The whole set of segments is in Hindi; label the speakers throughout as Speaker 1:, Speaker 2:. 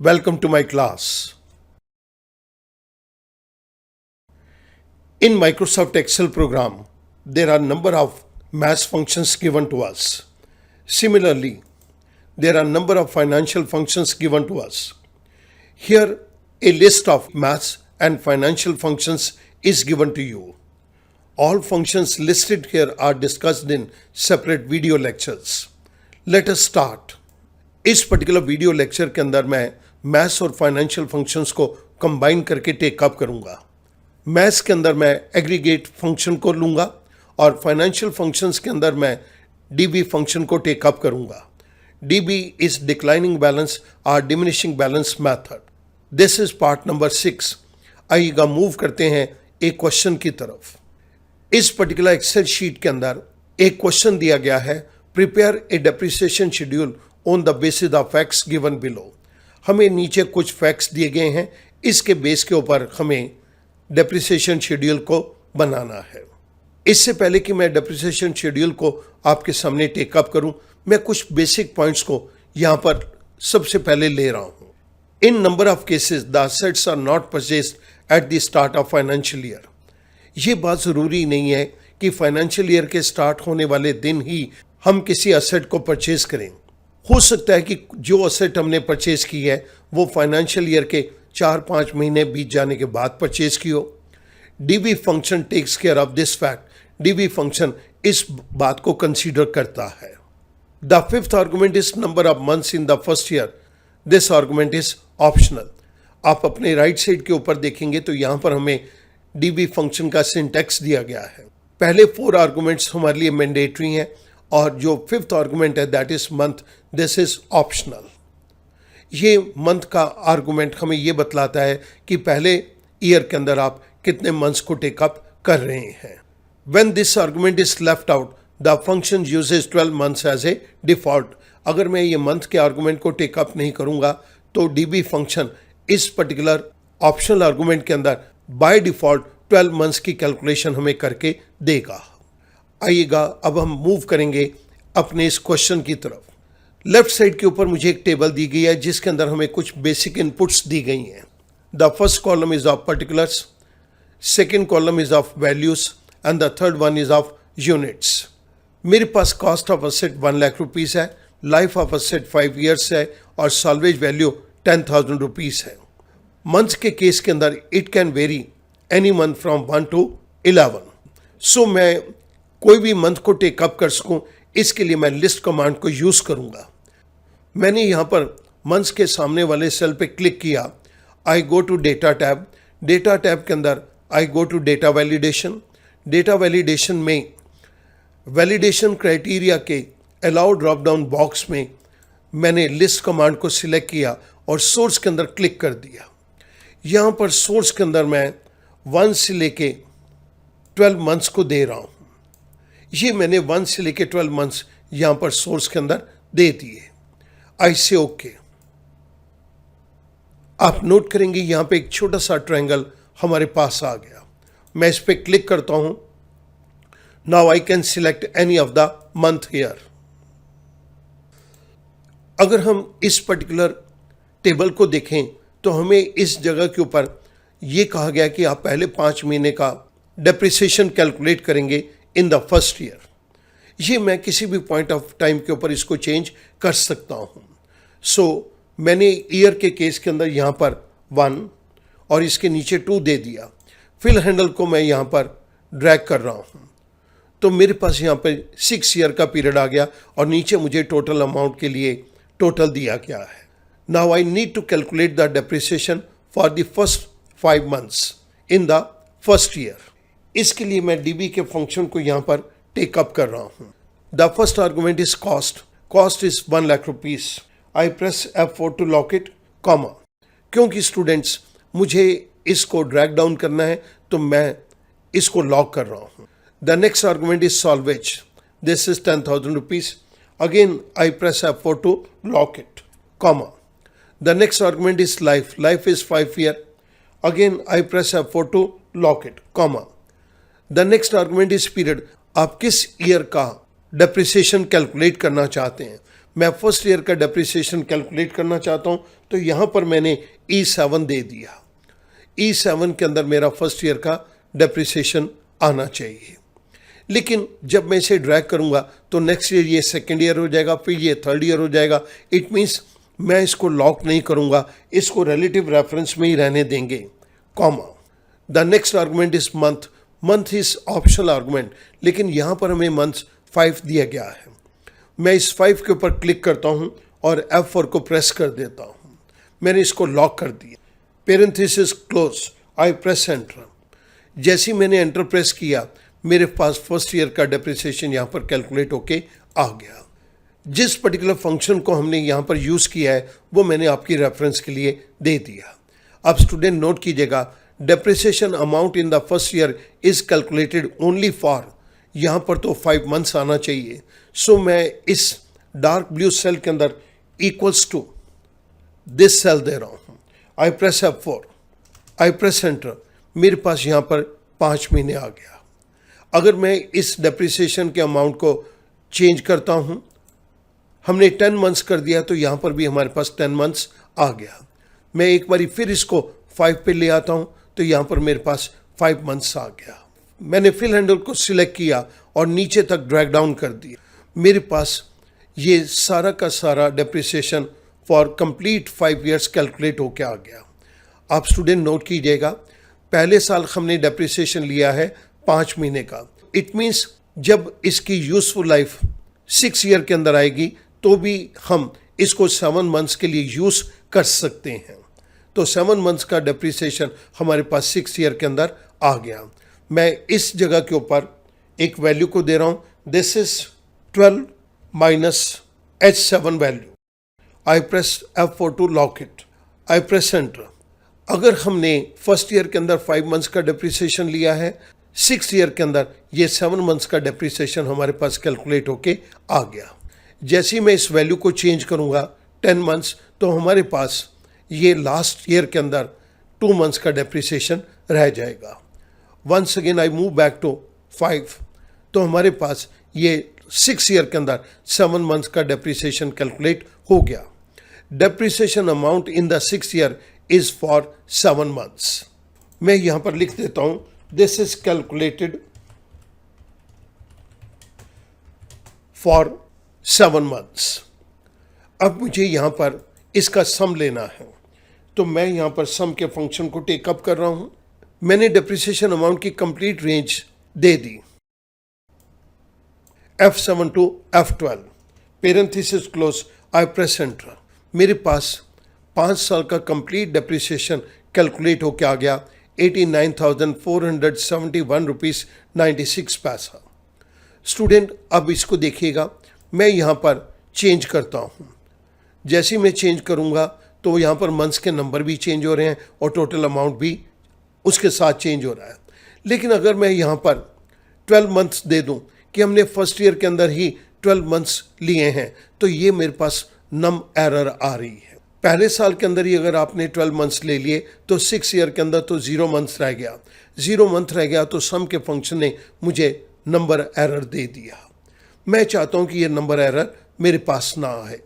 Speaker 1: Welcome to my class. In Microsoft Excel program, there are number of math functions given to us. Similarly, there are number of financial functions given to us. Here, a list of maths and financial functions is given to you. All functions listed here are discussed in separate video lectures. Let us start. इस पर्टिकुलर वीडियो लेक्चर के अंदर मैं मैथ्स और फाइनेंशियल फंक्शंस को कंबाइन करके टेकअप करूंगा। मैथ्स के अंदर मैं एग्रीगेट फंक्शन को लूंगा और फाइनेंशियल फंक्शंस के अंदर मैं डीबी फंक्शन को टेकअप करूंगा। डीबी इज डिक्लाइनिंग बैलेंस और diminishing balance method. This is part number 6। आइएगा मूव करते हैं एक क्वेश्चन की तरफ। इस पर्टिकुलर एक्सेल शीट के अंदर एक क्वेश्चन दिया गया है, prepare a depreciation schedule on the basis of facts given below. हमें नीचे कुछ फैक्ट्स दिए गए हैं, इसके बेस के ऊपर हमें डेप्रिसिएशन शेड्यूल को बनाना है। इससे पहले कि मैं डेप्रिसिएशन शेड्यूल को आपके सामने टेकअप करूं, मैं कुछ बेसिक पॉइंट्स को यहां पर सबसे पहले ले रहा हूं। In number of cases the assets are not purchased at the start of financial year. ये बात ज़रूरी नहीं है कि फाइनेंशियल ईयर के स्टार्ट होने वाले दिन ही हम किसी असेट को परचेज करें। हो सकता है कि जो असेट हमने परचेज की है वो फाइनेंशियल ईयर के 4-5 महीने बीत जाने के बाद परचेज की हो। DB function takes care of this fact. DB function इस बात को कंसीडर करता है। The fifth argument is number of months in the first year. This argument is optional. आप अपने राइट साइड के ऊपर देखेंगे तो यहाँ पर हमें डीबी फंक्शन का सिंटैक्स दिया गया है। पहले 4 आर्गुमेंट्स हमारे लिए मैंडेटरी हैं और जो 5th आर्गुमेंट है that is month, this is optional. ये मंथ का आर्गुमेंट हमें ये बतलाता है कि पहले ईयर के अंदर आप कितने मंथ्स को टेकअप कर रहे हैं। When this argument is left out the function uses 12 months as a default. अगर मैं ये मंथ के आर्गुमेंट को टेकअप नहीं करूंगा तो डीबी फंक्शन इस पर्टिकुलर ऑप्शनल आर्गुमेंट के अंदर बाय डिफॉल्ट 12 मंथ्स की कैलकुलेशन हमें करके देगा। आइएगा अब हम मूव करेंगे अपने इस क्वेश्चन की तरफ। लेफ्ट साइड के ऊपर मुझे एक टेबल दी गई है जिसके अंदर हमें कुछ बेसिक इनपुट्स दी गई हैं। The first column is of particulars, second column is of values and the third one is of units. मेरे पास cost of asset 1 lakh rupees है, लाइफ ऑफ असेट 5 ईयर्स है और सॉल्वेज वैल्यू 10,000 रुपीज़ है। मंथ के केस के अंदर it can vary any month from 1 to 11। So मैं कोई भी मंथ को टेकअप कर सकूं, इसके लिए मैं लिस्ट कमांड को यूज़ करूंगा। मैंने यहाँ पर मंथ्स के सामने वाले सेल पे क्लिक किया। I go to data tab. Data tab के अंदर I go to data validation. Data validation में वैलिडेशन क्राइटेरिया के अलाउ ड्रॉप डाउन बॉक्स में मैंने लिस्ट कमांड को सिलेक्ट किया और सोर्स के अंदर क्लिक कर दिया। यहाँ पर सोर्स के अंदर मैं 1 से लेके 12 मंथ्स को दे रहा हूँ। ये मैंने 1 से लेके 12 मंथ्स यहाँ पर सोर्स के अंदर दे दिए। आई से ओके। आप नोट करेंगे यहाँ पे एक छोटा सा ट्रायंगल हमारे पास आ गया। मैं इस पे क्लिक करता हूँ। Now I can select any of the month here. अगर हम इस पर्टिकुलर टेबल को देखें तो हमें इस जगह के ऊपर ये कहा गया कि आप पहले 5 महीने का डेप्रिसिएशन कैलकुलेट करेंगे इन द फर्स्ट ईयर। ये मैं किसी भी पॉइंट ऑफ टाइम के ऊपर इसको चेंज कर सकता हूँ। सो मैंने ईयर के केस के अंदर यहाँ पर 1 और इसके नीचे 2 दे दिया। फिल हैंडल को मैं यहाँ पर ड्रैग कर रहा हूँ तो मेरे पास यहाँ पर 6 ईयर का पीरियड आ गया और नीचे मुझे टोटल अमाउंट के लिए टोटल दिया गया है। Now I need to calculate the depreciation for the first 5 months in the first year. इसके लिए मैं डीबी के फंक्शन को यहाँ पर टेकअप कर रहा हूँ। The first argument is cost. Cost is 1 lakh rupees. I press F4 to lock it, comma. क्योंकि स्टूडेंट्स मुझे इसको ड्रैग डाउन करना है तो मैं इसको लॉक कर रहा हूँ। The next argument is salvage. This is 10,000 rupees. Again I press F4 to lock it, comma. The next argument is life. Life is 5 year. Again I press F4 to lock it, comma. The next argument is period. आप किस ईयर का डेप्रिसिएशन कैलकुलेट करना चाहते हैं। मैं फर्स्ट ईयर का डेप्रिसिएशन कैलकुलेट करना चाहता हूँ, तो यहाँ पर मैंने E7 दे दिया। E7 के अंदर मेरा फर्स्ट ईयर का डेप्रिसिएशन आना चाहिए। लेकिन जब मैं इसे ड्रैग करूँगा तो नेक्स्ट ईयर ये सेकेंड ईयर हो जाएगा, फिर ये थर्ड ईयर हो जाएगा। इट मीन्स मैं इसको लॉक नहीं करूँगा, इसको रिलेटिव रेफरेंस में ही रहने देंगे, comma. The next argument is month. Month is optional argument, लेकिन यहाँ पर हमें मंथ 5 दिया गया है। मैं इस 5 के ऊपर क्लिक करता हूँ और F4 को प्रेस कर देता हूँ। मैंने इसको लॉक कर दिया। Parenthesis close, I press enter. जैसे ही मैंने एंटर प्रेस किया, मेरे पास फर्स्ट ईयर का डेप्रिसिएशन यहाँ पर कैलकुलेट होके आ गया। जिस पर्टिकुलर फंक्शन को हमने यहाँ पर यूज़ किया है वो मैंने आपकी रेफरेंस के लिए दे दिया। अब स्टूडेंट नोट कीजिएगा, depreciation amount in the first year is calculated only for, यहाँ पर तो 5 मंथ्स आना चाहिए। सो मैं इस डार्क ब्लू सेल के अंदर इक्वल्स टू दिस सेल दे रहा हूँ। आई प्रेस F4, आई प्रेस एंटर। मेरे पास यहाँ पर 5 महीने आ गया। अगर मैं इस डेप्रिसिएशन के अमाउंट को चेंज करता हूँ, हमने 10 मंथ्स कर दिया, तो यहाँ पर भी हमारे पास 10 मंथ्स आ गया। मैं एक बारी फिर इसको 5 पे ले आता हूँ, तो यहाँ पर मेरे पास 5 मंथ्स आ गया। मैंने फिल हैंडल को सिलेक्ट किया और नीचे तक ड्रैग डाउन कर दिया। मेरे पास ये सारा का सारा depreciation for complete 5 years calculate होके आ गया। आप स्टूडेंट नोट कीजिएगा, पहले साल हमने डेप्रिसिएशन लिया है 5 महीने का। इट मीन्स जब इसकी यूजफुल लाइफ 6 ईयर के अंदर आएगी तो भी हम इसको 7 मंथ्स के लिए यूज़ कर सकते हैं। तो 7 मंथ्स का डेप्रिसिएशन हमारे पास 6 ईयर के अंदर आ गया। मैं इस जगह के ऊपर एक वैल्यू को दे रहा हूँ, this is 12 minus H7 value. I press F4 to lock it, I press enter. अगर हमने फर्स्ट ईयर के अंदर 5 मंथ्स का डेप्रिसिएशन लिया है, 6 ईयर के अंदर ये 7 मंथ्स का डेप्रिसिएशन हमारे पास कैलकुलेट होके आ गया। जैसे ही मैं इस वैल्यू को चेंज करूँगा 10 मंथ्स, तो हमारे पास ये लास्ट ईयर के अंदर 2 मंथ्स का डेप्रिसिएशन रह जाएगा। Once again I move back to 5, तो हमारे पास ये 6 ईयर के अंदर 7 मंथ्स का डेप्रिसिएशन कैलकुलेट हो गया। Depreciation amount in the 6th year is for 7 months. मैं यहाँ पर लिख देता हूँ, this is calculated for 7 months. अब मुझे यहाँ पर इसका सम लेना है, तो मैं यहाँ पर सम के फंक्शन को टेकअप कर रहा हूँ। मैंने डेप्रिसिएशन अमाउंट की कंप्लीट रेंज दे दी, F7 to F12, parenthesis close, I press enter. मेरे पास 5 साल का कंप्लीट डेप्रिसिएशन कैलकुलेट होके आ गया 89,471 रुपीज़ 96 पैसा। स्टूडेंट अब इसको देखिएगा, मैं यहाँ पर चेंज करता हूँ। जैसे ही मैं चेंज करूँगा तो यहाँ पर मंथ्स के नंबर भी चेंज हो रहे हैं और टोटल अमाउंट भी उसके साथ चेंज हो रहा है। लेकिन अगर मैं यहाँ पर 12 मंथ्स दे दूँ कि हमने फर्स्ट ईयर के अंदर ही 12 मंथ्स लिए हैं, तो ये मेरे पास नम एरर आ रही है। पहले साल के अंदर ही अगर आपने 12 मंथ्स ले लिए तो 6 ईयर के अंदर तो 0 मंथ्स रह गया। 0 मंथ रह गया तो सम के फंक्शन ने मुझे नंबर एरर दे दिया। मैं चाहता हूँ कि ये नंबर एरर मेरे पास ना आए।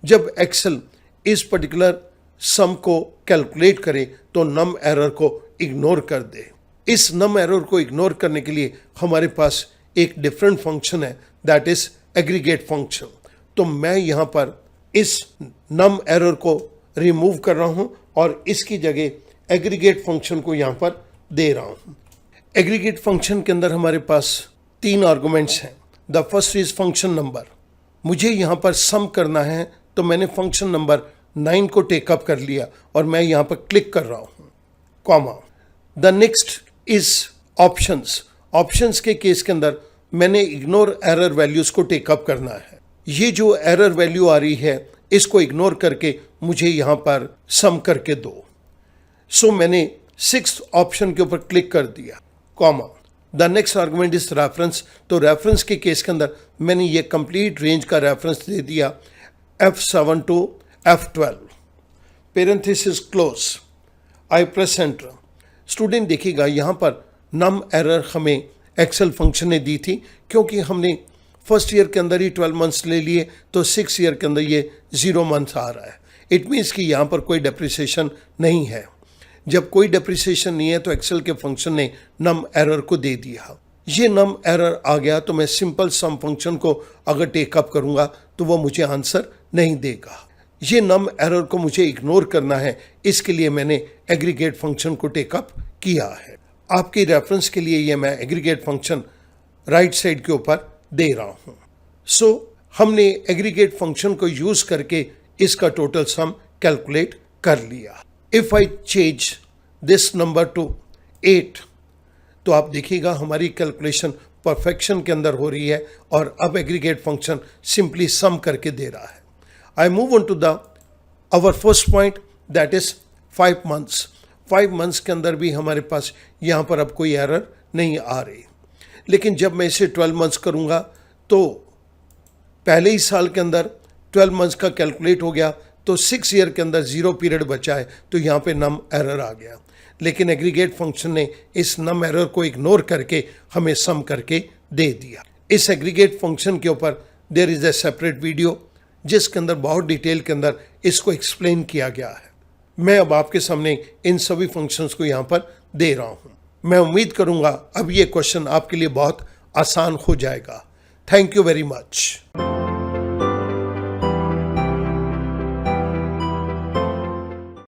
Speaker 1: जब एक्सेल इस पर्टिकुलर सम को कैलकुलेट करे तो नम एरर को इग्नोर कर दे। इस नम एरर को इग्नोर करने के लिए हमारे पास एक डिफरेंट फंक्शन है, दैट इज एग्रीगेट फंक्शन। तो मैं यहाँ पर इस नम एरर को रिमूव कर रहा हूँ और इसकी जगह एग्रीगेट फंक्शन को यहाँ पर दे रहा हूँ। एग्रीगेट फंक्शन के अंदर हमारे पास 3 आर्गुमेंट्स हैं। The first is function number. मुझे यहाँ पर सम करना है, तो मैंने फंक्शन नंबर 9 को टेकअप कर लिया और मैं यहाँ पर क्लिक कर रहा हूँ, comma. The next is options. Options के केस के अंदर मैंने इग्नोर एरर वैल्यूज को टेकअप करना है। ये जो एरर वैल्यू आ रही है इसको इग्नोर करके मुझे यहाँ पर सम करके दो। सो मैंने 6th ऑप्शन के ऊपर क्लिक कर दिया, comma. The next argument is reference. तो रेफरेंस के केस के अंदर मैंने ये कंप्लीट रेंज का रेफरेंस दे दिया, F7 to F12, parenthesis close, I press enter. Student देखिएगा यहाँ पर नम एरर हमें एक्सेल फंक्शन ने दी थी, क्योंकि हमने फर्स्ट ईयर के अंदर ही 12 मंथ्स ले लिए तो 6 ईयर के अंदर ये 0 मंथ आ रहा है। इट मीन्स कि यहाँ पर कोई डेप्रिसिएशन नहीं है। जब कोई डेप्रिसिएशन नहीं है तो एक्सेल के फंक्शन ने नम एरर को दे दिया। ये नम एरर आ गया तो मैं सिंपल सम फंक्शन को अगर टेकअप करूंगा तो वो मुझे आंसर नहीं देगा। ये नम एरर को मुझे इग्नोर करना है, इसके लिए मैंने एग्रीगेट फंक्शन को टेकअप किया है। आपकी रेफरेंस के लिए ये मैं एग्रीगेट फंक्शन राइट साइड के ऊपर दे रहा हूं। सो हमने एग्रीगेट फंक्शन को यूज करके इसका टोटल सम कैलकुलेट कर लिया। If I change this number two 8 तो आप देखिएगा हमारी कैलकुलेशन परफेक्शन के अंदर हो रही है और अब एग्रीगेट फंक्शन सिंपली सम करके दे रहा है। I move on to the our first point that is 5 months. 5 months के अंदर भी हमारे पास यहाँ पर अब कोई एरर नहीं आ रही, लेकिन जब मैं इसे 12 मंथ्स करूँगा तो पहले ही साल के अंदर 12 मंथ्स का कैलकुलेट हो गया तो 6 ईयर के अंदर 0 पीरियड बचा है तो यहाँ पे नम एरर आ गया। लेकिन एग्रीगेट फंक्शन ने इस नम एरर को इग्नोर करके हमें सम करके दे दिया। इस एग्रीगेट फंक्शन के ऊपर there is a separate video जिसके अंदर बहुत डिटेल के अंदर इसको एक्सप्लेन किया गया है। मैं अब आपके सामने इन सभी फंक्शंस को यहाँ पर दे रहा हूँ। मैं उम्मीद करूँगा अब ये क्वेश्चन आपके लिए बहुत आसान हो जाएगा। Thank you very much.